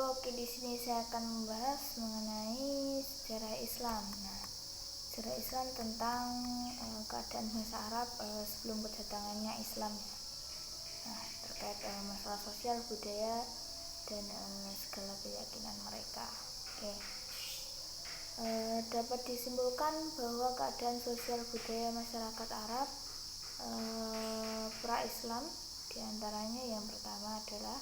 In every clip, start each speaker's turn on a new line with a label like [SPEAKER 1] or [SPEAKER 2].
[SPEAKER 1] Oke, di sini saya akan membahas mengenai sejarah Islam. Nah, sejarah Islam tentang keadaan bangsa Arab sebelum kedatangannya Islam. Nah, terkait masalah sosial, budaya, dan segala keyakinan mereka. Oke. Dapat disimpulkan bahwa keadaan sosial budaya masyarakat Arab pra-Islam, diantaranya yang pertama adalah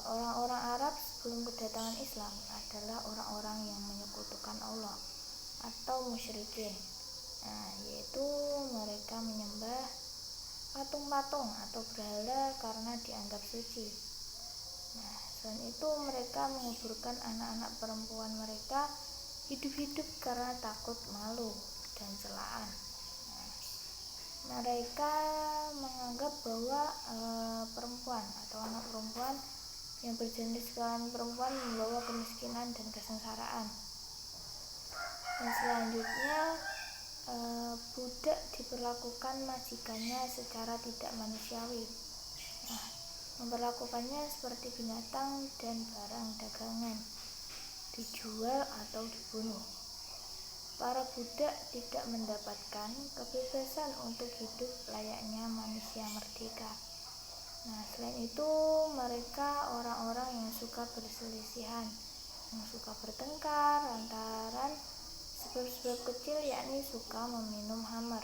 [SPEAKER 1] orang-orang Arab sebelum kedatangan Islam adalah orang-orang yang menyekutukan Allah atau musyrikin. Nah, yaitu mereka menyembah patung-patung atau berhala karena dianggap suci. Nah, selain itu mereka menguburkan anak-anak perempuan mereka hidup-hidup karena takut malu dan celaan. Nah, mereka menganggap bahwa perempuan atau anak perempuan yang berjenis kelamin perempuan membawa kemiskinan dan kesengsaraan. Dan selanjutnya budak diperlakukan majikannya secara tidak manusiawi. Nah, memperlakukannya seperti binatang dan barang dagangan, dijual atau dibunuh. Para budak tidak mendapatkan kebebasan untuk hidup layaknya manusia merdeka. Nah, selain itu mereka orang-orang yang suka berselisihan, yang suka bertengkar lantaran sebab-sebab kecil, yakni suka meminum khamar.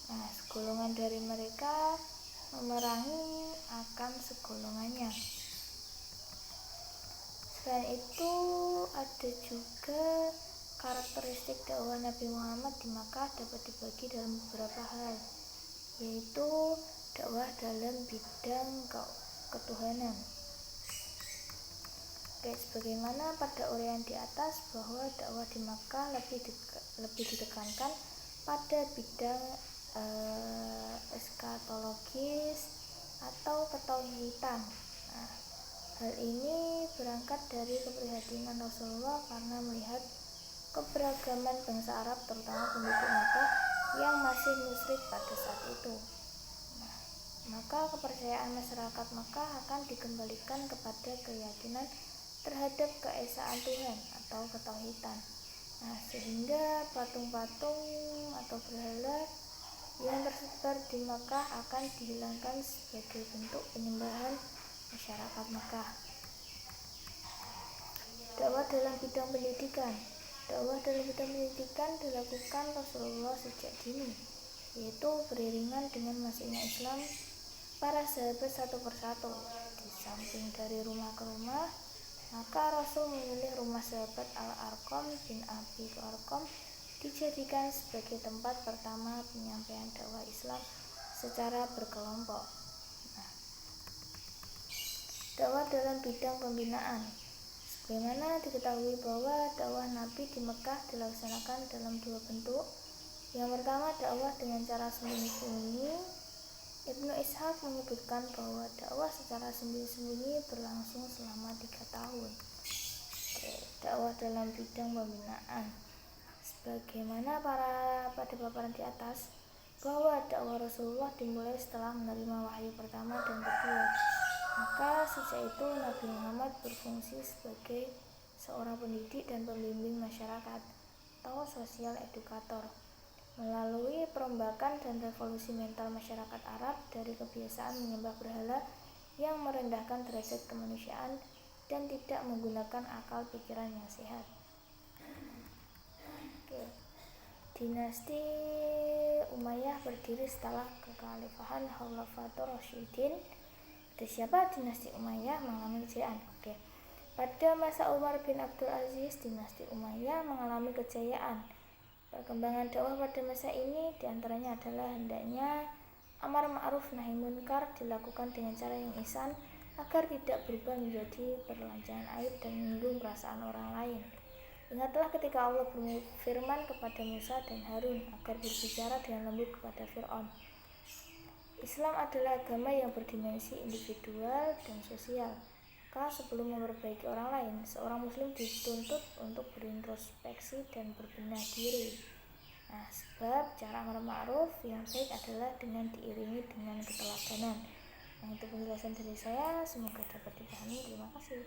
[SPEAKER 1] Nah, segolongan dari mereka memerangi akan segolongannya. Selain itu ada juga karakteristik dakwah Nabi Muhammad di Makkah dapat dibagi dalam beberapa hal, yaitu dakwah dalam bidang ketuhanan. Oke, sebagaimana pada uraian di atas bahwa dakwah di Makkah lebih ditekankan pada bidang eskatologis atau ketauhidan. Nah, hal ini berangkat dari keprihatinan Rasulullah karena melihat keberagaman bangsa Arab, terutama penduduk Makkah yang masih musyrik pada saat itu. Nah, maka kepercayaan masyarakat Makkah akan dikembalikan kepada keyakinan terhadap keesaan Tuhan atau ketauhidan. Nah, sehingga patung-patung atau berhala yang tersebar di Makkah akan dihilangkan sebagai bentuk penyembahan masyarakat Makkah. Dakwah dalam bidang pendidikan. Dakwah dalam bidang pendidikan dilakukan Rasulullah sejak dini, yaitu beriringan dengan masuknya Islam para sahabat satu persatu. Di samping dari rumah ke rumah, maka Rasul memilih rumah sahabat Al-Arqam bin Abi Arqam dijadikan sebagai tempat pertama penyampaian dakwah Islam secara berkelompok. Nah, dakwah dalam bidang pembinaan. Sebagaimana diketahui bahwa dakwah Nabi di Mekah dilaksanakan dalam dua bentuk. Yang pertama, dakwah dengan cara sembunyi-sembunyi. Ibnu Ishaq menyebutkan bahwa dakwah secara sembunyi-sembunyi berlangsung selama 3 tahun. Dakwah dalam bidang pembinaan. Sebagaimana pada paparan di atas, bahwa dakwah Rasulullah dimulai setelah menerima wahyu pertama dan kedua. Maka sejak itu Nabi Muhammad berfungsi sebagai seorang pendidik dan pembimbing masyarakat atau sosial edukator melalui perombakan dan revolusi mental masyarakat Arab dari kebiasaan menyembah berhala yang merendahkan derajat kemanusiaan dan tidak menggunakan akal pikiran yang sehat. Dinasti Umayyah berdiri setelah kekhalifahan Khulafatur Rasyidin. Siapa dinasti Umayyah mengalami kejayaan? Pada masa Umar bin Abdul Aziz, dinasti Umayyah mengalami kejayaan. Perkembangan dakwah pada masa ini diantaranya adalah hendaknya amar ma'ruf nahi munkar dilakukan dengan cara yang ihsan agar tidak berubah menjadi perlancangan aib dan menyinggung perasaan orang lain. Ingatlah ketika Allah berfirman kepada Musa dan Harun agar berbicara dengan lembut kepada Fir'aun. Islam adalah agama yang berdimensi individual dan sosial. Maka sebelum memperbaiki orang lain, seorang muslim dituntut untuk berintrospeksi dan berbenah diri. Nah, sebab cara amar ma'ruf yang baik adalah dengan diiringi dengan keteladanan. Nah, itu penjelasan dari saya, semoga dapat dipahami. Terima kasih.